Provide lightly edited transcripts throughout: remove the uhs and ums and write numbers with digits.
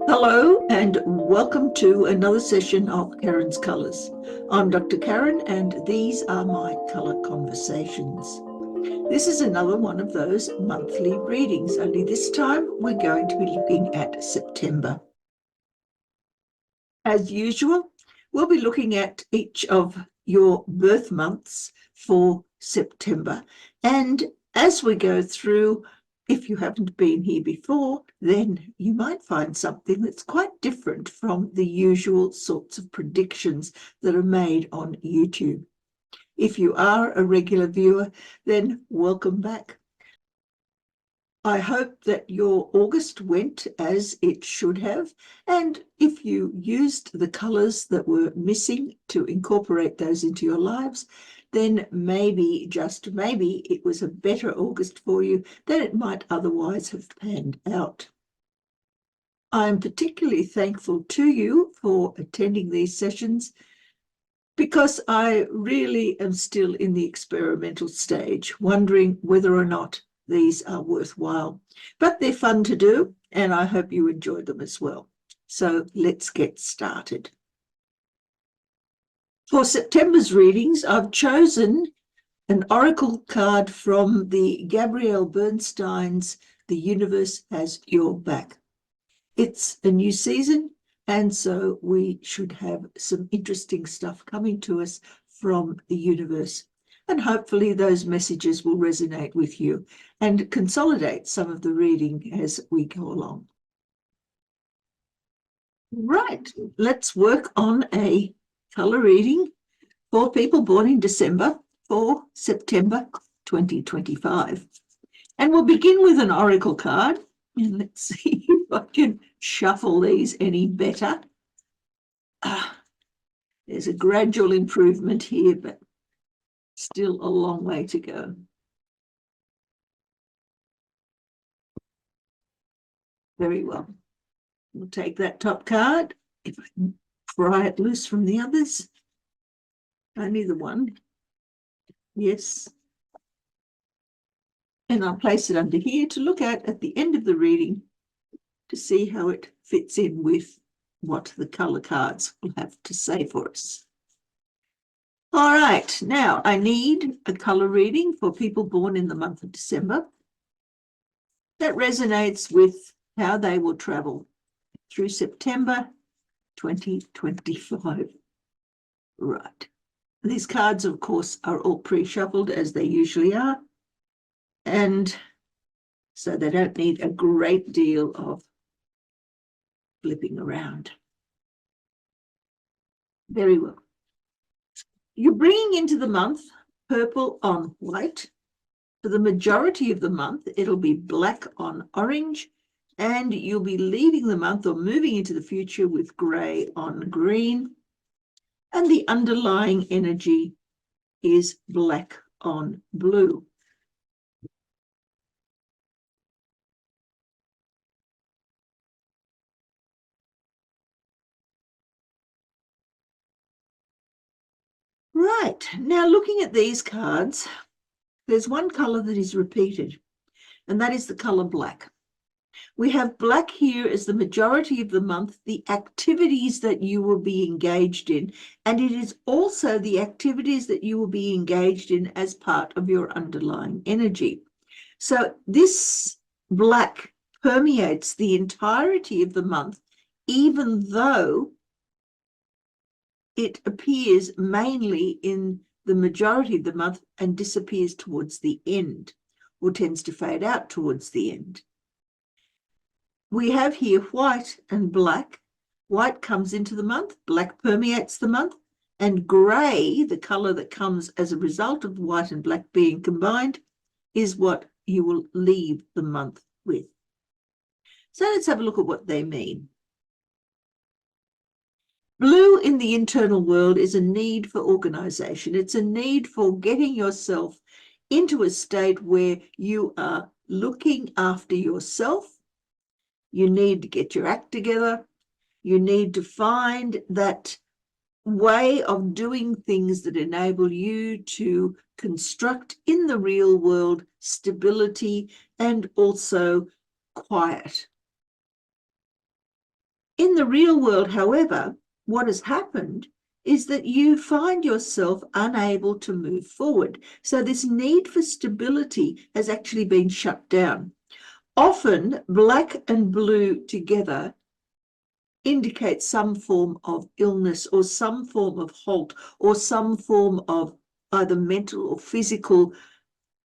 Hello and welcome to another session of Karen's Colours. I'm Dr. Karen and these are my colour conversations. This is another one of those monthly readings, only this time we're going to be looking at September. As usual, we'll be looking at each of your birth months for September, and as we go through, if you haven't been here before, then you might find something that's quite different from the usual sorts of predictions that are made on YouTube. If you are a regular viewer, then welcome back. I hope that your August went as it should have, and if you used the colours that were missing to incorporate those into your lives, then maybe, just maybe, it was a better August for you than it might otherwise have panned out. I'm particularly thankful to you for attending these sessions because I really am still in the experimental stage, wondering whether or not these are worthwhile. But they're fun to do, and I hope you enjoy them as well. So let's get started. For September's readings, I've chosen an oracle card from the Gabrielle Bernstein's The Universe Has Your Back. It's a new season, and so we should have some interesting stuff coming to us from the universe. And hopefully those messages will resonate with you and consolidate some of the reading as we go along. Right, let's work on a colour reading for people born in December for September 2025. And we'll begin with an oracle card. And let's see if I can shuffle these any better. There's a gradual improvement here, but still a long way to go. Very well. We'll take that top card. If I can pry it loose from the others. Only the one. Yes. And I'll place it under here to look at the end of the reading to see how it fits in with what the colour cards will have to say for us. All right, now I need a colour reading for people born in the month of December that resonates with how they will travel through September 2025. Right. These cards, of course, are all pre-shuffled as they usually are, and so they don't need a great deal of flipping around. Very well. You're bringing into the month purple on white. For the majority of the month, it'll be black on orange, and you'll be leaving the month or moving into the future with grey on green. And the underlying energy is black on blue. Right, now looking at these cards, there's one colour that is repeated, and that is the colour black. We have black here as the majority of the month, the activities that you will be engaged in, and it is also the activities that you will be engaged in as part of your underlying energy. So this black permeates the entirety of the month, even though it appears mainly in the majority of the month and disappears towards the end, or tends to fade out towards the end. We have here white and black. White comes into the month, black permeates the month, and grey, the colour that comes as a result of white and black being combined, is what you will leave the month with. So let's have a look at what they mean. Blue in the internal world is a need for organisation. It's a need for getting yourself into a state where you are looking after yourself. You need to get your act together. You need to find that way of doing things that enable you to construct in the real world stability and also quiet. In the real world, however, what has happened is that you find yourself unable to move forward. So this need for stability has actually been shut down. Often black and blue together indicate some form of illness or some form of halt or some form of either mental or physical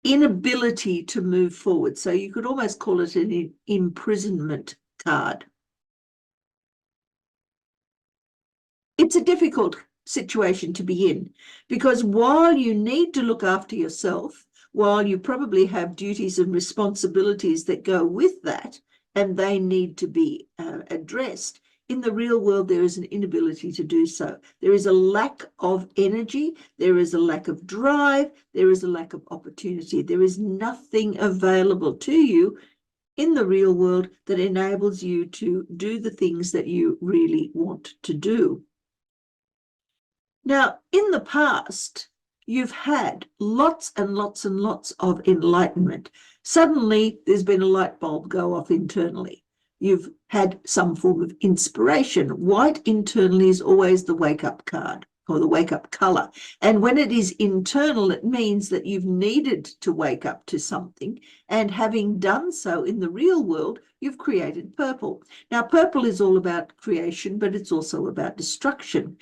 inability to move forward. So you could almost call it an imprisonment card. It's a difficult situation to be in because while you need to look after yourself, while you probably have duties and responsibilities that go with that, and they need to be addressed, in the real world, there is an inability to do so. There is a lack of energy. There is a lack of drive. There is a lack of opportunity. There is nothing available to you in the real world that enables you to do the things that you really want to do. Now, in the past, you've had lots and lots and lots of enlightenment. Suddenly, there's been a light bulb go off internally. You've had some form of inspiration. White internally is always the wake-up card or the wake-up color. And when it is internal, it means that you've needed to wake up to something. And having done so in the real world, you've created purple. Now, purple is all about creation, but it's also about destruction.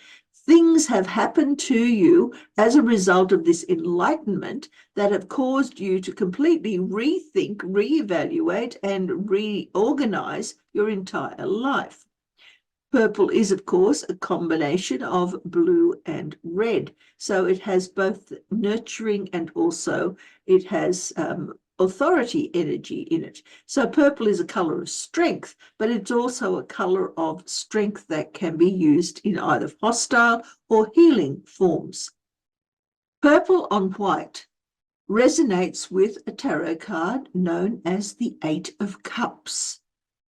Things have happened to you as a result of this enlightenment that have caused you to completely rethink, reevaluate, and reorganize your entire life. Purple is, of course, a combination of blue and red. So it has both nurturing and also it has authority energy in it. So purple is a color of strength, but it's also a color of strength that can be used in either hostile or healing forms. Purple on white resonates with a tarot card known as the Eight of Cups,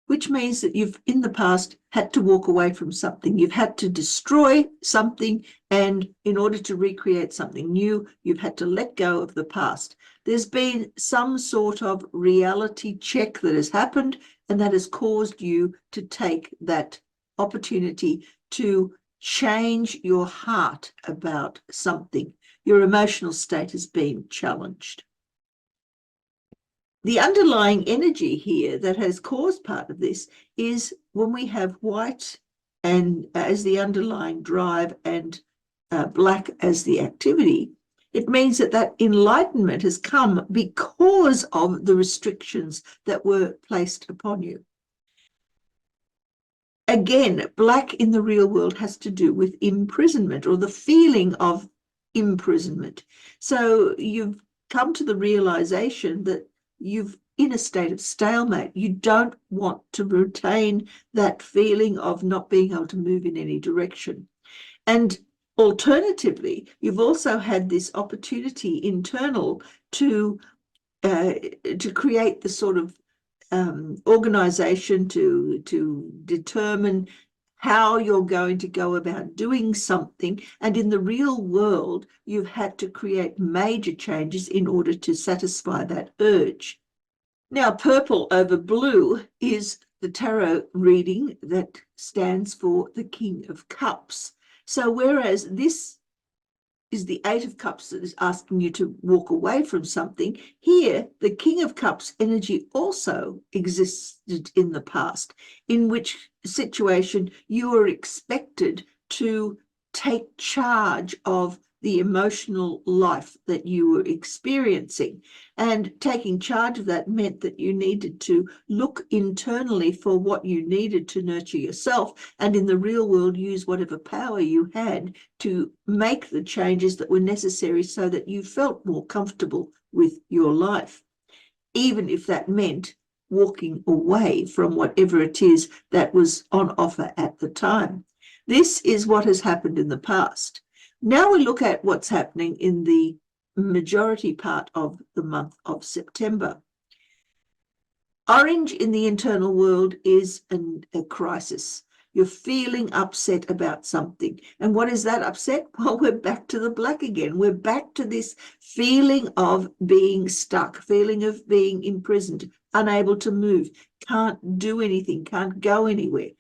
which means that you've in the past had to walk away from something. You've had to destroy something, and in order to recreate something new, you've had to let go of the past. There's been some sort of reality check that has happened, and that has caused you to take that opportunity to change your heart about something. Your emotional state has been challenged. The underlying energy here that has caused part of this is when we have white and as the underlying drive and black as the activity, it means that that enlightenment has come because of the restrictions that were placed upon you. Again, black in the real world has to do with imprisonment or the feeling of imprisonment. So you've come to the realization that you've in a state of stalemate. You don't want to retain that feeling of not being able to move in any direction. And alternatively, you've also had this opportunity internal to create the sort of organization to determine how you're going to go about doing something. And in the real world, you've had to create major changes in order to satisfy that urge. Now, purple over blue is the tarot reading that stands for the King of Cups. So whereas this is the Eight of Cups that is asking you to walk away from something, here the King of Cups energy also existed in the past, in which situation you were expected to take charge of the emotional life that you were experiencing. And taking charge of that meant that you needed to look internally for what you needed to nurture yourself, and in the real world use whatever power you had to make the changes that were necessary so that you felt more comfortable with your life, even if that meant walking away from whatever it is that was on offer at the time. This is what has happened in the past. Now we look at what's happening in the majority part of the month of September. Orange in the internal world is a crisis. You're feeling upset about something. And what is that upset? Well, we're back to the black again. We're back to this feeling of being stuck, feeling of being imprisoned, unable to move, can't do anything, can't go anywhere.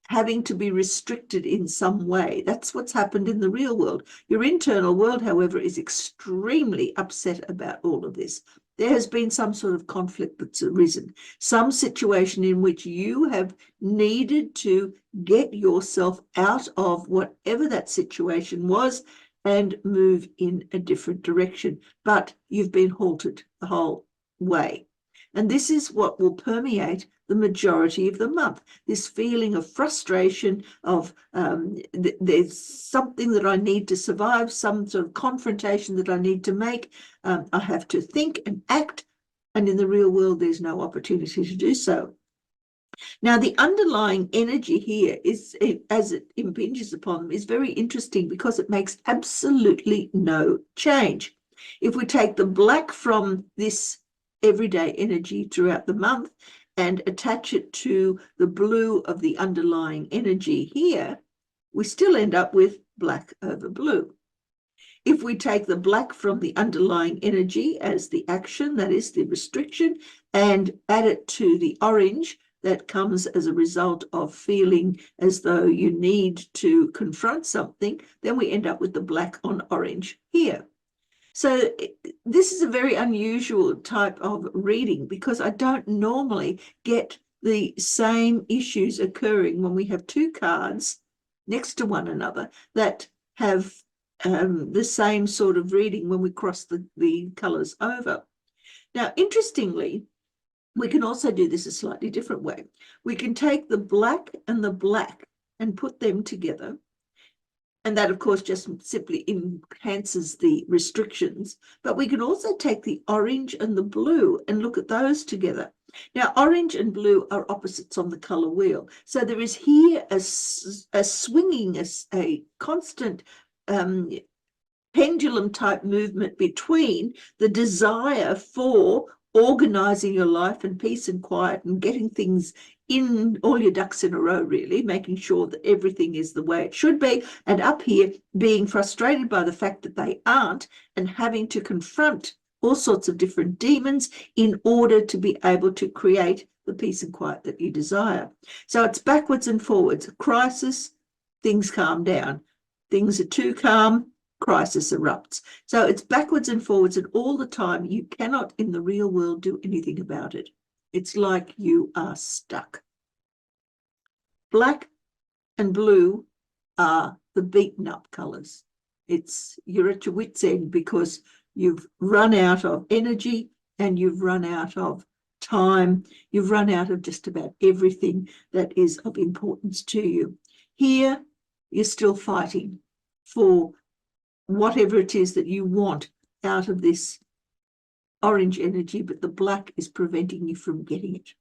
having to be restricted in some way. That's what's happened in the real world. Your internal world, however, is extremely upset about all of this. There has been some sort of conflict that's arisen, some situation in which you have needed to get yourself out of whatever that situation was and move in a different direction. But you've been halted the whole way. And this is what will permeate the majority of the month, this feeling of frustration, of there's something that I need to survive, some sort of confrontation that I need to make. I have to think and act, and in the real world, there's no opportunity to do so. Now, the underlying energy here is, as it impinges upon them, is very interesting because it makes absolutely no change. If we take the black from this everyday energy throughout the month and attach it to the blue of the underlying energy here, we still end up with black over blue. If we take the black from the underlying energy as the action, that is the restriction, and add it to the orange that comes as a result of feeling as though you need to confront something, then we end up with the black on orange here. So this is a very unusual type of reading because I don't normally get the same issues occurring when we have two cards next to one another that have the same sort of reading when we cross the colours over. Now, interestingly, we can also do this a slightly different way. We can take the black and the black and put them together. And that, of course, just simply enhances the restrictions. But we can also take the orange and the blue and look at those together. Now, orange and blue are opposites on the colour wheel. So there is here a swinging, a constant pendulum type movement between the desire for organising your life and peace and quiet and getting things in, all your ducks in a row, really, making sure that everything is the way it should be, and up here being frustrated by the fact that they aren't and having to confront all sorts of different demons in order to be able to create the peace and quiet that you desire. So it's backwards and forwards. Crisis, things calm down. Things are too calm, crisis erupts. So it's backwards and forwards, and all the time you cannot in the real world do anything about it. It's like you are stuck. Black and blue are the beaten up colours. You're at your wit's end because you've run out of energy and you've run out of time. You've run out of just about everything that is of importance to you. Here, you're still fighting for whatever it is that you want out of this orange energy, but the black is preventing you from getting it.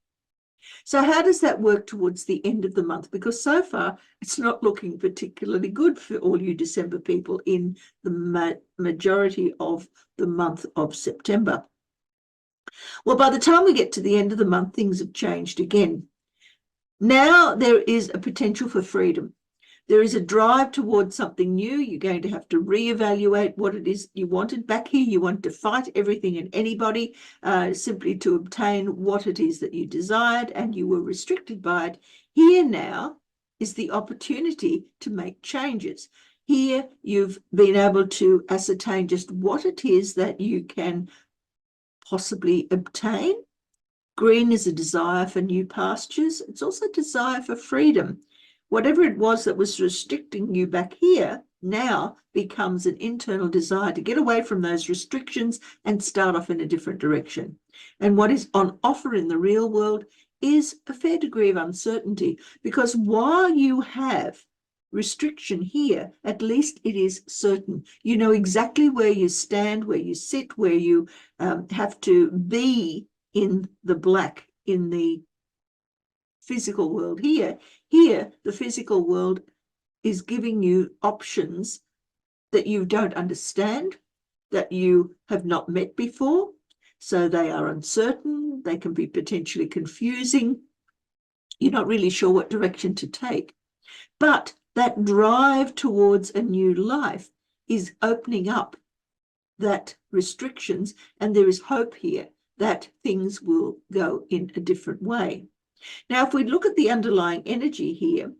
So how does that work towards the end of the month? Because so far, it's not looking particularly good for all you December people in the majority of the month of September. Well, by the time we get to the end of the month, things have changed again. Now there is a potential for freedom. There is a drive towards something new. You're going to have to reevaluate what it is you wanted. Back here, you want to fight everything and anybody simply to obtain what it is that you desired, and you were restricted by it. Here now is the opportunity to make changes. Here, you've been able to ascertain just what it is that you can possibly obtain. Green is a desire for new pastures. It's also a desire for freedom. Whatever it was that was restricting you back here now becomes an internal desire to get away from those restrictions and start off in a different direction. And what is on offer in the real world is a fair degree of uncertainty, because while you have restriction here, at least it is certain. You know exactly where you stand, where you sit, where you have to be in the black, in the physical world. Here, the physical world is giving you options that you don't understand, that you have not met before. So they are uncertain, they can be potentially confusing. You're not really sure what direction to take. But that drive towards a new life is opening up that restrictions, and there is hope here that things will go in a different way. Now, if we look at the underlying energy here,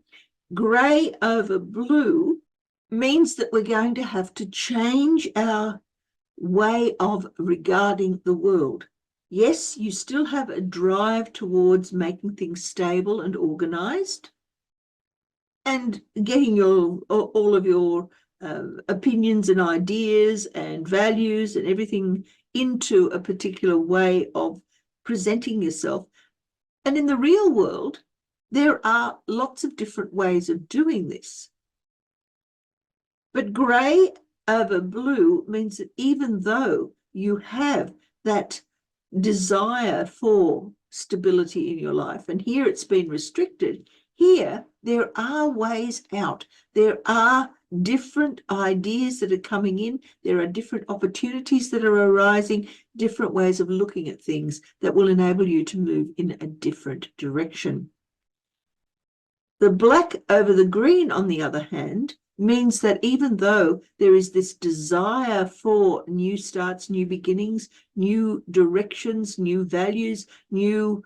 Grey over blue means that we're going to have to change our way of regarding the world. Yes, you still have a drive towards making things stable and organized and getting all of your opinions and ideas and values and everything into a particular way of presenting yourself. And in the real world, there are lots of different ways of doing this. But grey over blue means that even though you have that desire for stability in your life, and here it's been restricted, here there are ways out. There are different ideas that are coming in. There are different opportunities that are arising, different ways of looking at things that will enable you to move in a different direction. The black over the green, on the other hand, means that even though there is this desire for new starts, new beginnings, new directions, new values, new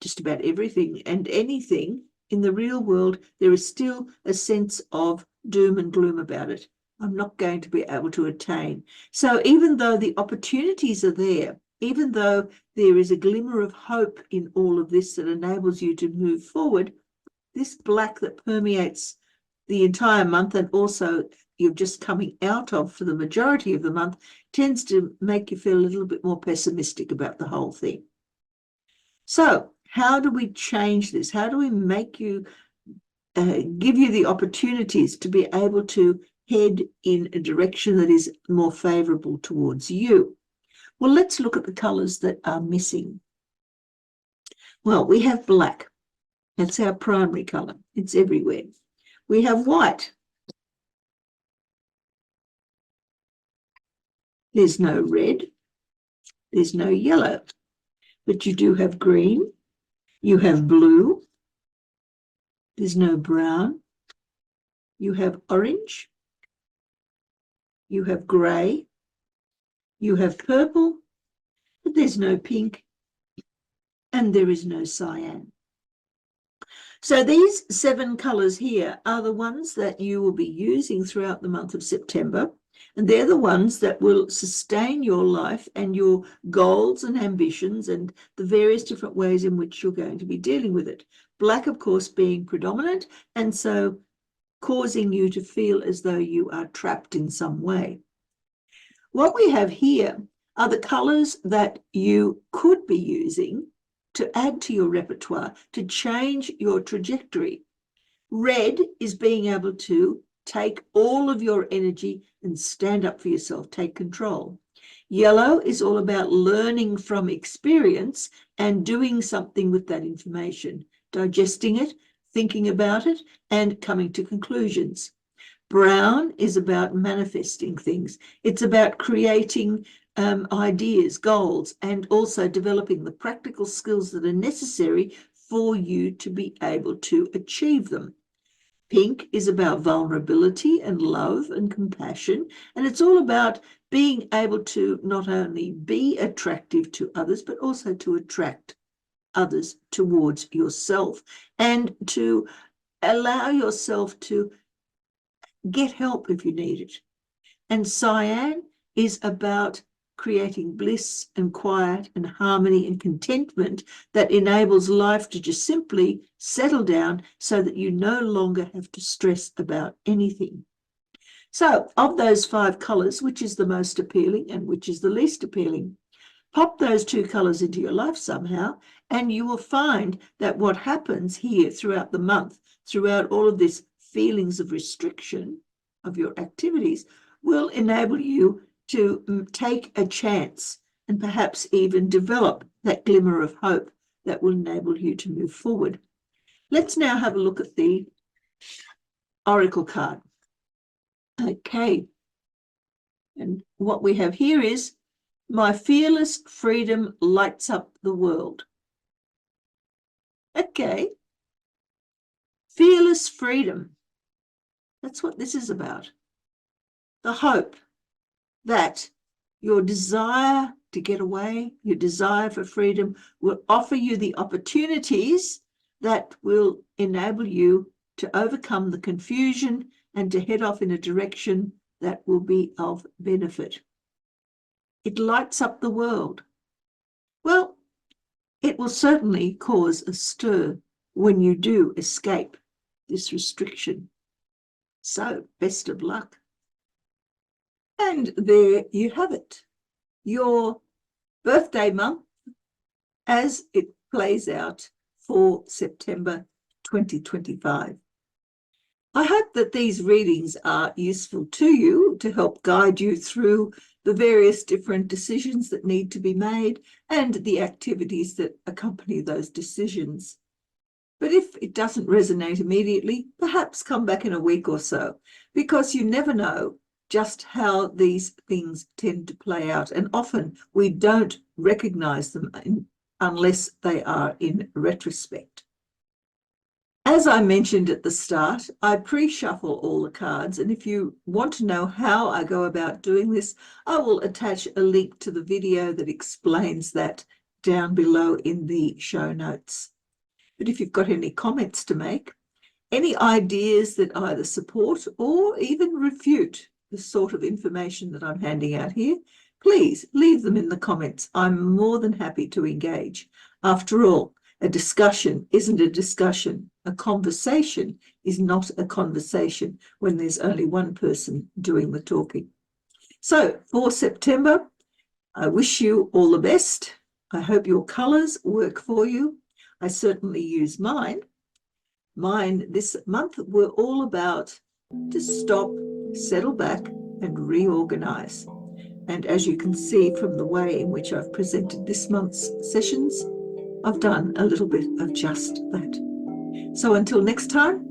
just about everything and anything, in the real world, there is still a sense of doom and gloom about it. I'm not going to be able to attain. So even though the opportunities are there, even though there is a glimmer of hope in all of this that enables you to move forward, this black that permeates the entire month and also you're just coming out of for the majority of the month tends to make you feel a little bit more pessimistic about the whole thing. So how do we change this? How do we make you, give you the opportunities to be able to head in a direction that is more favorable towards you? Well, let's look at the colors that are missing. Well, we have black. That's our primary color. It's everywhere. We have white. There's no red. There's no yellow. But you do have green. You have blue. There's no brown. You have orange. You have grey. You have purple. But there's no pink. And there is no cyan. So these 7 colours here are the ones that you will be using throughout the month of September, and they're the ones that will sustain your life and your goals and ambitions and the various different ways in which you're going to be dealing with it. Black, of course, being predominant, and so causing you to feel as though you are trapped in some way. What we have here are the colours that you could be using to add to your repertoire, to change your trajectory. Red is being able to take all of your energy and stand up for yourself, take control. Yellow is all about learning from experience and doing something with that information, digesting it, thinking about it, and coming to conclusions. Brown is about manifesting things. It's about creating ideas, goals, and also developing the practical skills that are necessary for you to be able to achieve them. Pink is about vulnerability and love and compassion, and it's all about being able to not only be attractive to others, but also to attract others towards yourself and to allow yourself to get help if you need it. And cyan is about creating bliss and quiet and harmony and contentment that enables life to just simply settle down so that you no longer have to stress about anything. So of those 5 colours, which is the most appealing and which is the least appealing? Pop those 2 colours into your life somehow, and you will find that what happens here throughout the month, throughout all of this feelings of restriction of your activities, will enable you to take a chance and perhaps even develop that glimmer of hope that will enable you to move forward. Let's now have a look at the oracle card. Okay. And what we have here is, my fearless freedom lights up the world. Okay. Fearless freedom. That's what this is about. The hope that your desire to get away, your desire for freedom will offer you the opportunities that will enable you to overcome the confusion and to head off in a direction that will be of benefit. It lights up the world. Well, it will certainly cause a stir when you do escape this restriction. So, best of luck. And there you have it, your birthday month as it plays out for September 2025. I hope that these readings are useful to you to help guide you through the various different decisions that need to be made and the activities that accompany those decisions. But if it doesn't resonate immediately, perhaps come back in a week or so, because you never know just how these things tend to play out. And often we don't recognize them unless they are in retrospect. As I mentioned at the start, I pre-shuffle all the cards, and if you want to know how I go about doing this, I will attach a link to the video that explains that down below in the show notes. But if you've got any comments to make, any ideas that either support or even refute the sort of information that I'm handing out here, please leave them in the comments. I'm more than happy to engage. After all, a discussion isn't a discussion. A conversation is not a conversation when there's only one person doing the talking. So for September, I wish you all the best. I hope your colours work for you. I certainly use mine. Mine this month were all about to stop, settle back and reorganise. And as you can see from the way in which I've presented this month's sessions, I've done a little bit of just that. So until next time,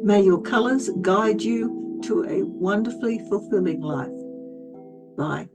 may your colours guide you to a wonderfully fulfilling life. Bye.